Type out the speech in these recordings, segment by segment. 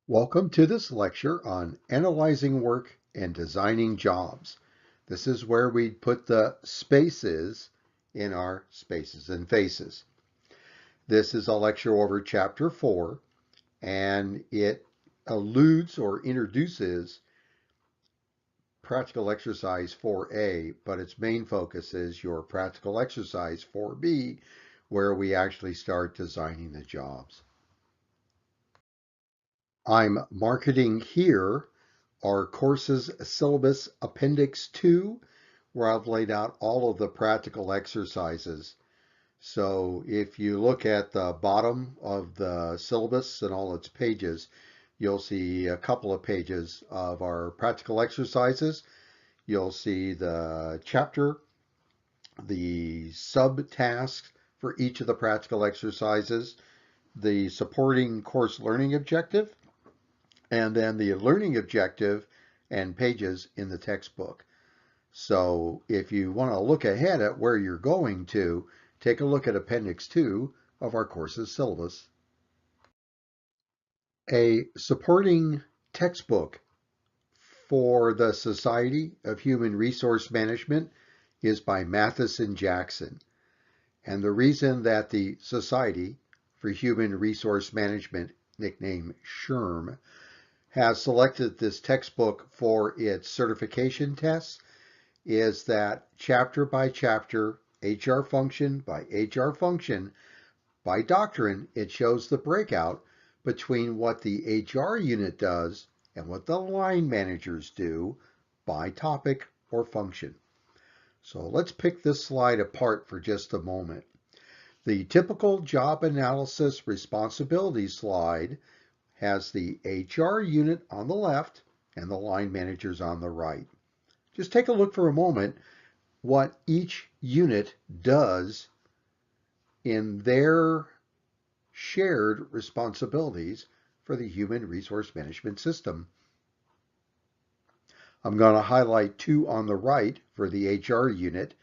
Welcome to this lecture on analyzing work and designing jobs. This is where we put the spaces in our spaces and faces. This is a lecture over Chapter 4, and it alludes or introduces practical exercise 4A, but its main focus is your practical exercise 4B, where we actually start designing the jobs. I'm marketing here our courses syllabus appendix 2, where I've laid out all of the practical exercises. So if you look at the bottom of the syllabus and all its pages, you'll see a couple of pages of our practical exercises. You'll see the chapter, the subtasks for each of the practical exercises, the supporting course learning objective, and then the learning objective and pages in the textbook. So if you want to look ahead at where you're going to, take a look at Appendix 2 of our course's syllabus. A supporting textbook for the Society of Human Resource Management is by Mathis and Jackson. And the reason that the Society for Human Resource Management, nicknamed SHRM, has selected this textbook for its certification tests is that chapter by chapter, HR function by HR function, by doctrine, it shows the breakout between what the HR unit does and what the line managers do by topic or function. So let's pick this slide apart for just a moment. The typical job analysis responsibility slide has the HR unit on the left and the line managers on the right. Just take a look for a moment what each unit does in their shared responsibilities for the human resource management system. I'm going to highlight two on the right for the HR unit.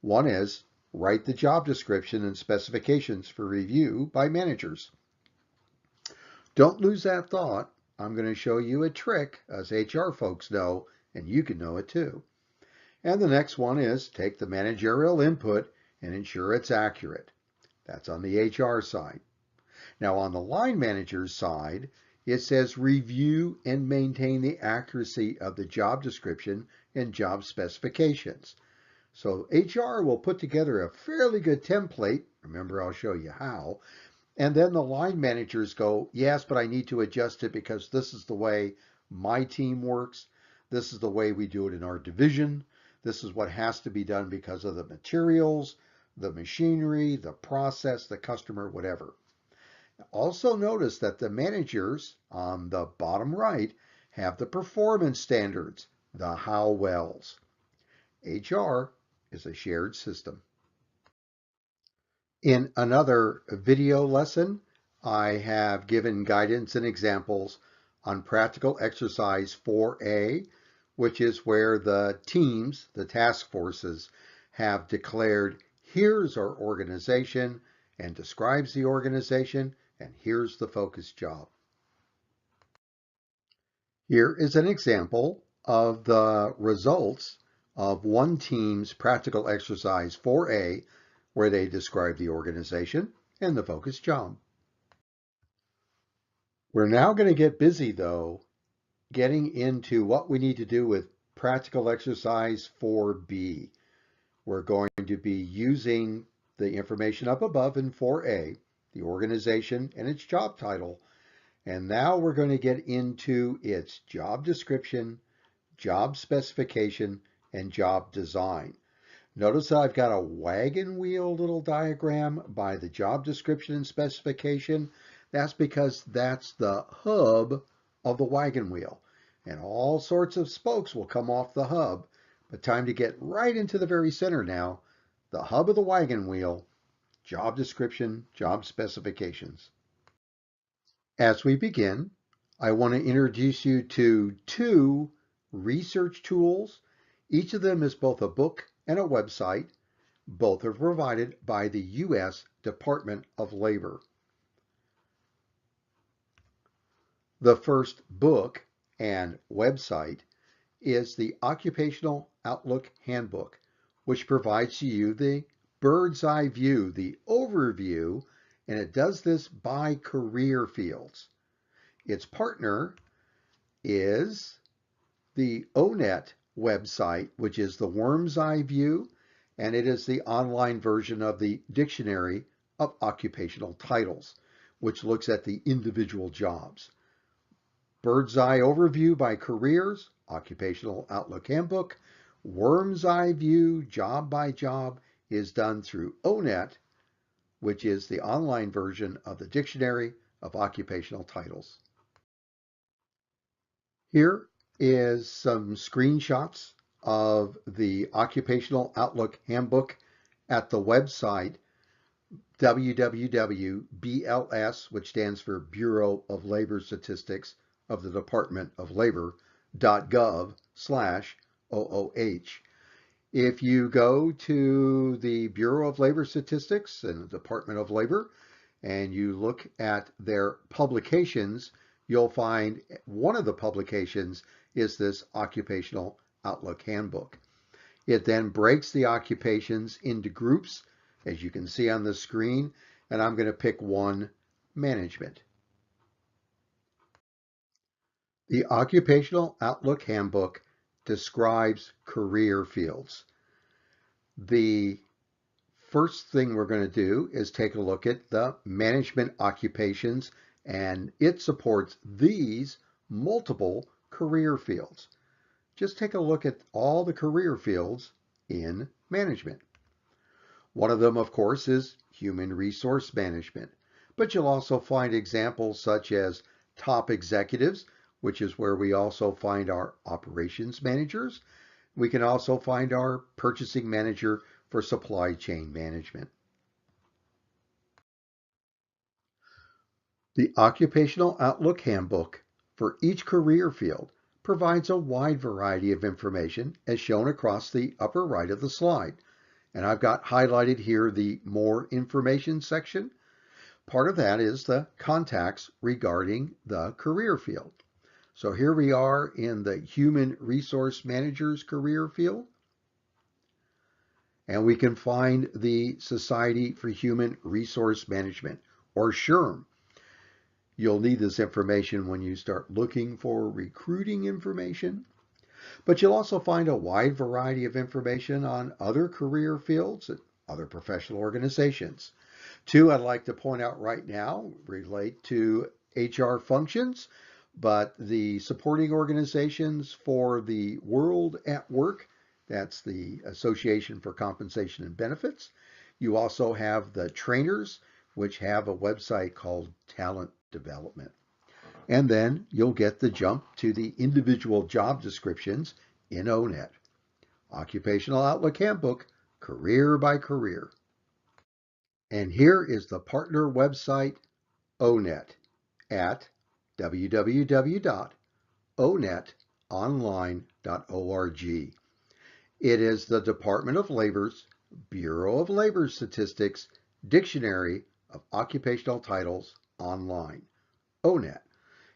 One is write the job description and specifications for review by managers. Don't lose that thought. I'm going to show you a trick, as HR folks know, and you can know it too. And the next one is take the managerial input and ensure it's accurate. That's on the HR side. Now on the line manager's side, it says review and maintain the accuracy of the job description and job specifications. So HR will put together a fairly good template. Remember, I'll show you how. And then the line managers go, yes, but I need to adjust it because this is the way my team works. This is the way we do it in our division. This is what has to be done because of the materials, the machinery, the process, the customer, whatever. Also notice that the managers on the bottom right have the performance standards, the how wells. HR is a shared system. In another video lesson, I have given guidance and examples on practical exercise 4A, which is where the teams, the task forces, have declared, here's our organization, and describes the organization, and here's the focus job. Here is an example of the results of one team's practical exercise 4A, where they describe the organization and the focus job. We're now going to get busy, though, getting into what we need to do with practical exercise 4B. We're going to be using the information up above in 4A, the organization and its job title, and now we're going to get into its job description, job specification, and job design. Notice that I've got a wagon wheel little diagram by the job description and specification. That's because that's the hub of the wagon wheel. And all sorts of spokes will come off the hub. But time to get right into the very center now. The hub of the wagon wheel, job description, job specifications. As we begin, I want to introduce you to two research tools. Each of them is both a book and a website. Both are provided by the U.S. Department of Labor. The first book and website is the Occupational Outlook Handbook, which provides you the bird's eye view, the overview, and it does this by career fields. Its partner is the ONET website, which is the worm's eye view, and it is the online version of the Dictionary of Occupational Titles, which looks at the individual jobs. Bird's eye overview by careers, Occupational Outlook Handbook. Worm's eye view, job by job, is done through ONET, which is the online version of the Dictionary of Occupational Titles. Here is some screenshots of the Occupational Outlook Handbook at the website www.bls, which stands for Bureau of Labor Statistics of the Department of Labor.gov/OOH. If you go to the Bureau of Labor Statistics and the Department of Labor and you look at their publications, you'll find one of the publications is this Occupational Outlook Handbook. It then breaks the occupations into groups, as you can see on the screen, and I'm going to pick one, management. The Occupational Outlook Handbook describes career fields. The first thing we're going to do is take a look at the management occupations, and it supports these multiple career fields. Just take a look at all the career fields in management. One of them, of course, is human resource management, but you'll also find examples such as top executives, which is where we also find our operations managers. We can also find our purchasing manager for supply chain management. The Occupational Outlook Handbook for each career field provides a wide variety of information as shown across the upper right of the slide. And I've got highlighted here the More Information section. Part of that is the contacts regarding the career field. So here we are in the Human Resource Manager's career field. And we can find the Society for Human Resource Management, or SHRM. You'll need this information when you start looking for recruiting information. But you'll also find a wide variety of information on other career fields and other professional organizations. Two I'd like to point out right now relate to HR functions, but the supporting organizations for the World at Work, that's the Association for Compensation and Benefits. You also have the trainers, which have a website called Talent Development. And then you'll get the jump to the individual job descriptions in ONET. Occupational Outlook Handbook, career by career. And here is the partner website, ONET, at www.onetonline.org. It is the Department of Labor's Bureau of Labor Statistics Dictionary of Occupational Titles online, ONET.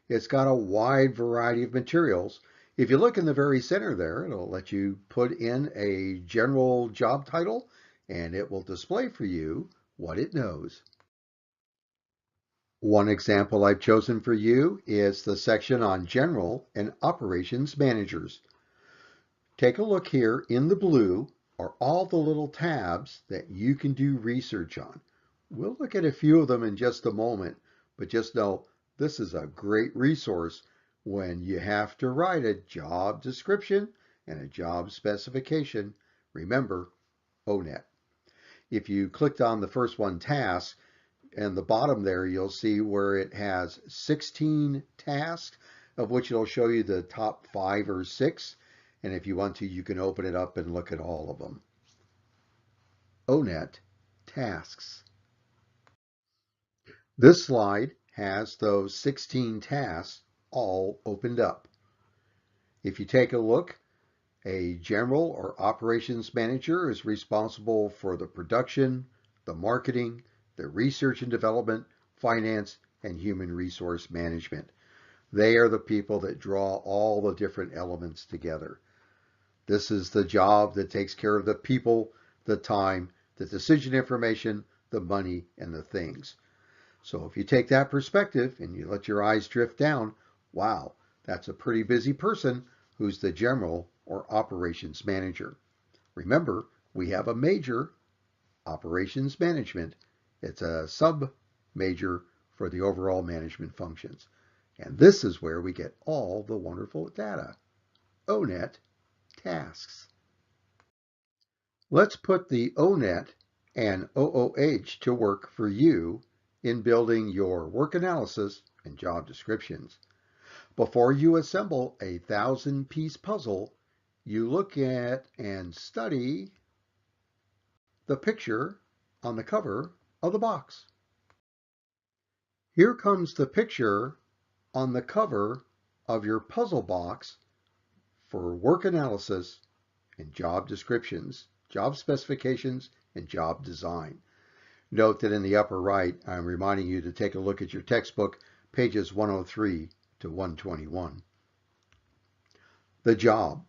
It's got a wide variety of materials. If you look in the very center there, it'll let you put in a general job title, and it will display for you what it knows. One example I've chosen for you is the section on General and Operations Managers. Take a look here. In the blue are all the little tabs that you can do research on. We'll look at a few of them in just a moment, but just know this is a great resource when you have to write a job description and a job specification. Remember, ONET. If you clicked on the first one, tasks, and the bottom there, you'll see where it has 16 tasks, of which it'll show you the top 5 or 6. And if you want to, you can open it up and look at all of them. ONET tasks. This slide has those 16 tasks all opened up. If you take a look, a general or operations manager is responsible for the production, the marketing, the research and development, finance, and human resource management. They are the people that draw all the different elements together. This is the job that takes care of the people, the time, the decision information, the money, and the things. So if you take that perspective and you let your eyes drift down, wow, that's a pretty busy person who's the general or operations manager. Remember, we have a major, operations management. It's a sub-major for the overall management functions. And this is where we get all the wonderful data. ONET tasks. Let's put the ONET and OOH to work for you in building your work analysis and job descriptions. Before you assemble a 1,000-piece puzzle, you look at and study the picture on the cover of the box. Here comes the picture on the cover of your puzzle box for work analysis and job descriptions, job specifications, and job design. Note that in the upper right, I'm reminding you to take a look at your textbook, pages 103 to 121. The job,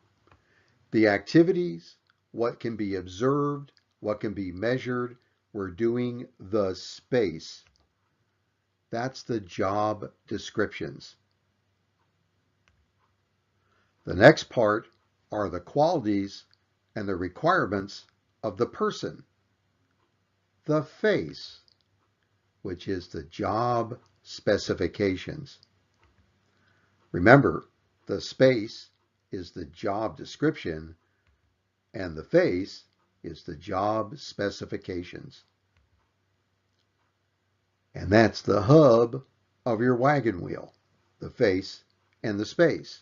the activities, what can be observed, what can be measured. We're doing the space. That's the job descriptions. The next part are the qualities and the requirements of the person. The face, which is the job specifications. Remember, the space is the job description and the face is the job specifications. And that's the hub of your wagon wheel, the face and the space.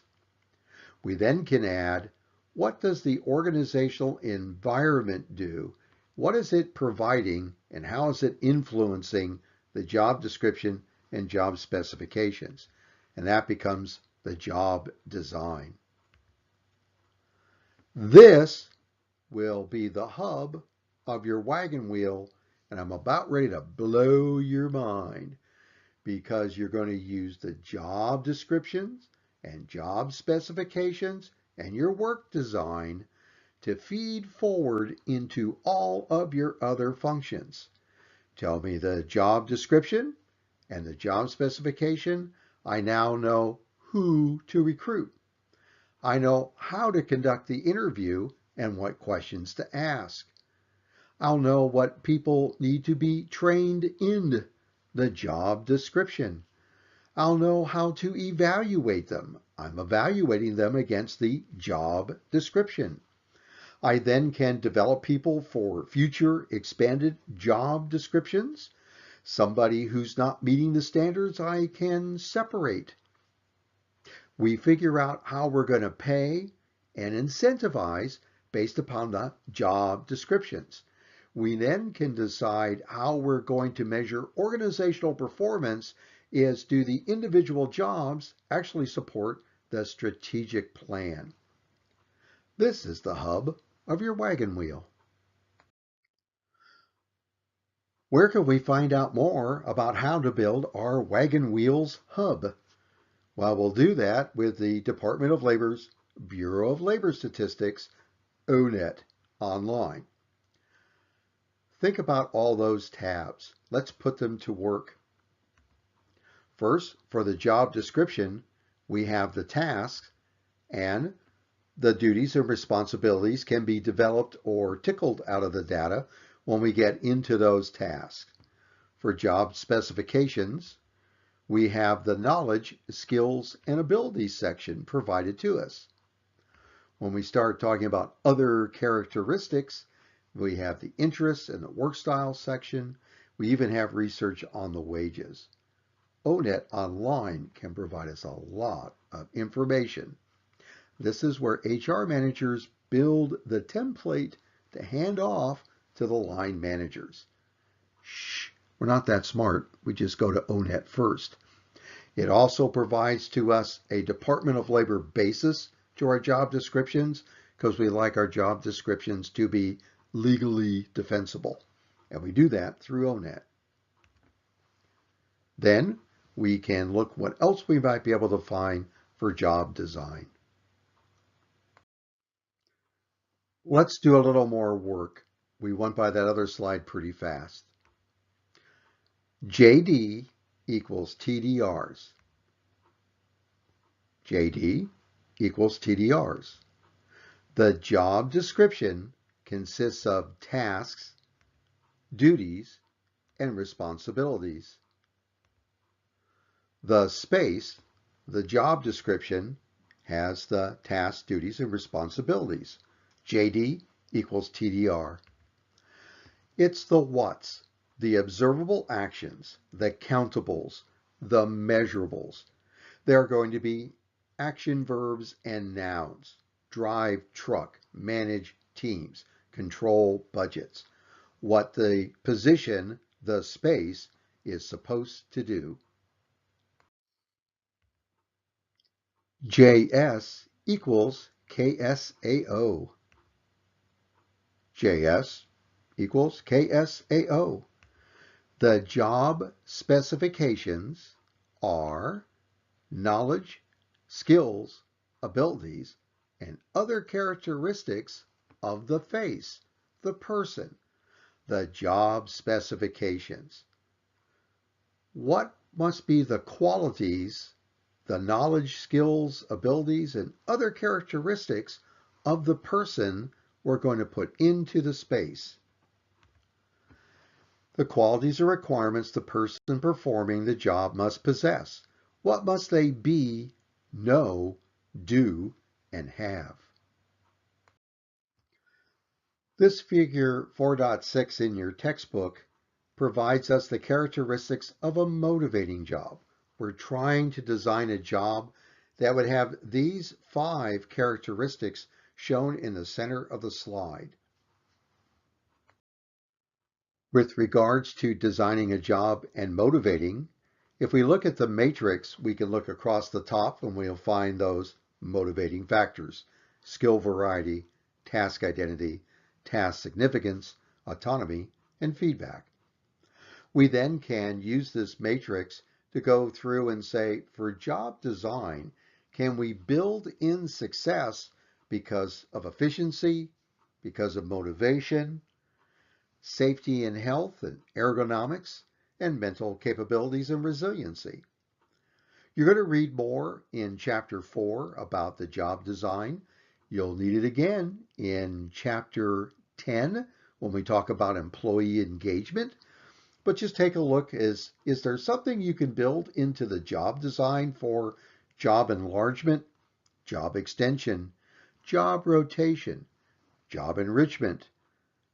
We then can add, what does the organizational environment do? What is it providing and how is it influencing the job description and job specifications? And that becomes the job design. This will be the hub of your wagon wheel, and I'm about ready to blow your mind because you're going to use the job descriptions and job specifications and your work design to feed forward into all of your other functions. Tell me the job description and the job specification. I now know who to recruit. I know how to conduct the interview and what questions to ask. I'll know what people need to be trained in the job description. I'll know how to evaluate them. I'm evaluating them against the job description. I then can develop people for future expanded job descriptions. Somebody who's not meeting the standards, I can separate. We figure out how we're going to pay and incentivize based upon the job descriptions. We then can decide how we're going to measure organizational performance is, do the individual jobs actually support the strategic plan? This is the hub of your wagon wheel. Where can we find out more about how to build our wagon wheels hub? Well, we'll do that with the Department of Labor's Bureau of Labor Statistics, ONET, online. Think about all those tabs. Let's put them to work. First, for the job description, we have the tasks, and the duties and responsibilities can be developed or tickled out of the data when we get into those tasks. For job specifications, we have the knowledge, skills, and abilities section provided to us. When we start talking about other characteristics, we have the interests and the work style section. We even have research on the wages. ONET Online can provide us a lot of information. This is where HR managers build the template to hand off to the line managers. Shh, we're not that smart. We just go to ONET first. It also provides to us a Department of Labor basis to our job descriptions because we like our job descriptions to be legally defensible. And we do that through ONET. Then we can look what else we might be able to find for job design. Let's do a little more work. We went by that other slide pretty fast. JD equals TDRs. JD equals TDRs. The job description consists of tasks, duties, and responsibilities. The space, the job description, has the tasks, duties, and responsibilities. JD equals TDR. It's the what's, the observable actions, the countables, the measurables. They're going to be action verbs and nouns. Drive truck, manage teams, control budgets. What the position, the space, is supposed to do. JS equals KSAO. JS equals KSAO. The job specifications are knowledge, skills, abilities, and other characteristics of the face, the person, the job specifications. What must be the qualities, the knowledge, skills, abilities, and other characteristics of the person we're going to put into the space? The qualities or requirements the person performing the job must possess. What must they be, know, do, and have? This figure 4.6 in your textbook provides us the characteristics of a motivating job. We're trying to design a job that would have these 5 characteristics shown in the center of the slide. With regards to designing a job and motivating, if we look at the matrix, we can look across the top and we'll find those motivating factors: skill variety, task identity, task significance, autonomy, and feedback. We then can use this matrix to go through and say, for job design, can we build in success because of efficiency, because of motivation, safety and health, and ergonomics, and mental capabilities and resiliency? You're going to read more in Chapter 4 about the job design. You'll need it again in Chapter 10 when we talk about employee engagement. But just take a look. Is there something you can build into the job design for job enlargement, job extension, job rotation, job enrichment,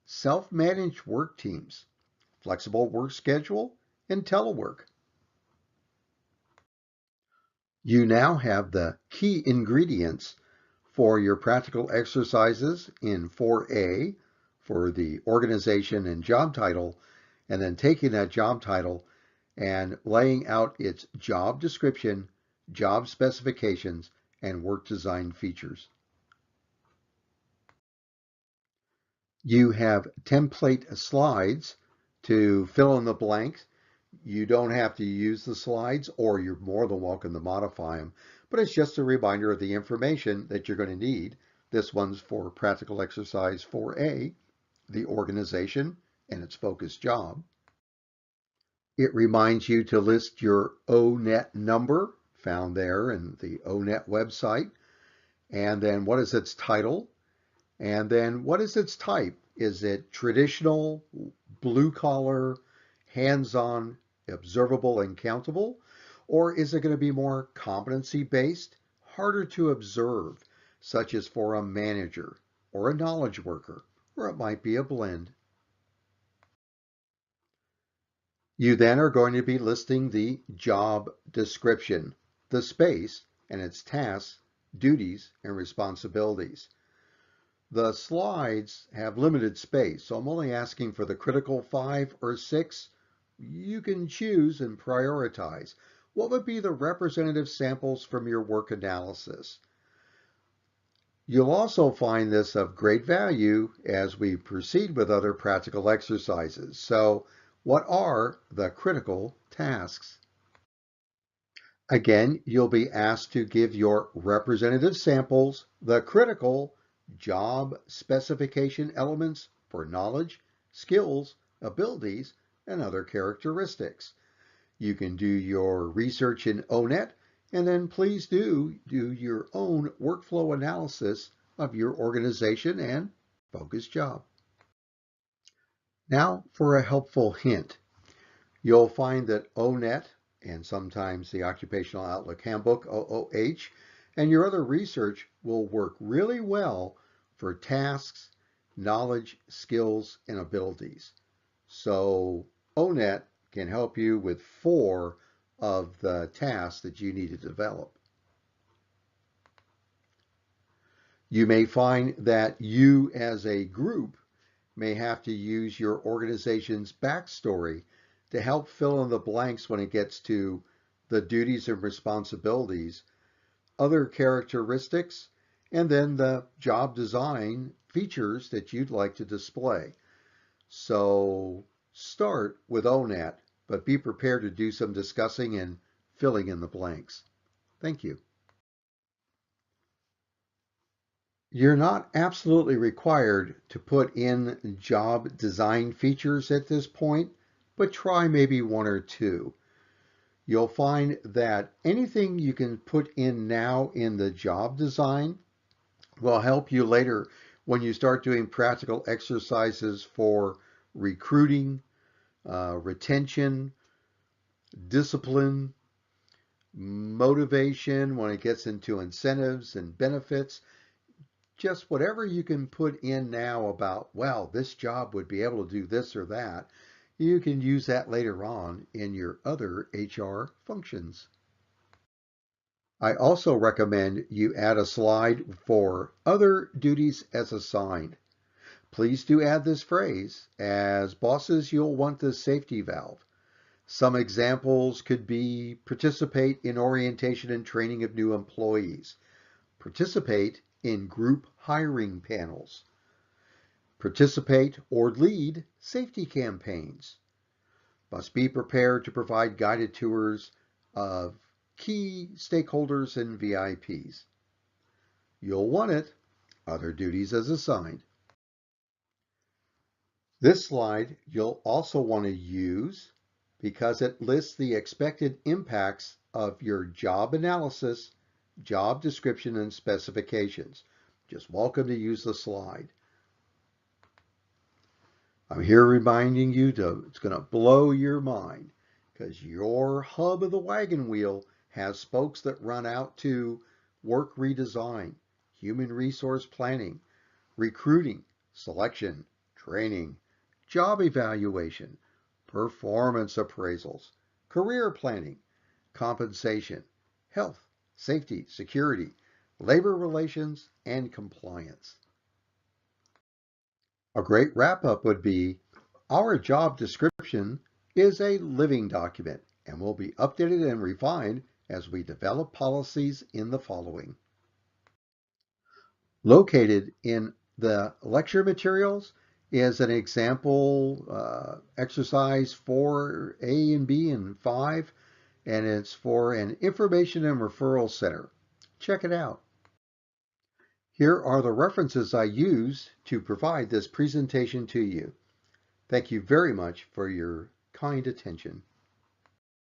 self-managed work teams, flexible work schedule, and telework? You now have the key ingredients for your practical exercises in 4A for the organization and job title, and then taking that job title and laying out its job description, job specifications, and work design features. You have template slides to fill in the blanks. You don't have to use the slides, or you're more than welcome to modify them, but it's just a reminder of the information that you're going to need. This one's for practical exercise 4A, the organization and its focused job. It reminds you to list your ONET number, found there in the ONET website, and then what is its title, and then what is its type? Is it traditional, blue collar, hands-on, observable and countable? Or is it going to be more competency-based, harder to observe, such as for a manager or a knowledge worker, or it might be a blend? You then are going to be listing the job description, the space, and its tasks, duties, and responsibilities. The slides have limited space, so I'm only asking for the critical 5 or 6. You can choose and prioritize. What would be the representative samples from your work analysis? You'll also find this of great value as we proceed with other practical exercises. So, what are the critical tasks? Again, you'll be asked to give your representative samples the critical job specification elements for knowledge, skills, abilities, and other characteristics. You can do your research in ONET, and then please do your own workflow analysis of your organization and focus job. Now for a helpful hint. You'll find that ONET and sometimes the Occupational Outlook Handbook, OOH, and your other research will work really well for tasks, knowledge, skills, and abilities. So ONET can help you with 4 of the tasks that you need to develop. You may find that you as a group may have to use your organization's backstory to help fill in the blanks when it gets to the duties and responsibilities, other characteristics, and then the job design features that you'd like to display. So start with ONET, but be prepared to do some discussing and filling in the blanks. Thank you. You're not absolutely required to put in job design features at this point, but try maybe 1 or 2. You'll find that anything you can put in now in the job design will help you later when you start doing practical exercises for recruiting, retention, discipline, motivation when it gets into incentives and benefits. Just whatever you can put in now about, well, this job would be able to do this or that, you can use that later on in your other HR functions. I also recommend you add a slide for other duties as assigned. Please do add this phrase. As bosses, you'll want this safety valve. Some examples could be participate in orientation and training of new employees, participate in group hiring panels, participate or lead safety campaigns, must be prepared to provide guided tours of key stakeholders and VIPs. You'll want it. Other duties as assigned. This slide you'll also want to use because it lists the expected impacts of your job analysis, job description, and specifications. Just welcome to use the slide. I'm here reminding you it's going to blow your mind because your hub of the wagon wheel has spokes that run out to work redesign, human resource planning, recruiting, selection, training, job evaluation, performance appraisals, career planning, compensation, health, safety, security, labor relations, and compliance. A great wrap-up would be, our job description is a living document and will be updated and refined as we develop policies in the following. Located in the lecture materials is an example exercise 4A and B and 5, and it's for an information and referral center. Check it out. Here are the references I used to provide this presentation to you. Thank you very much for your kind attention.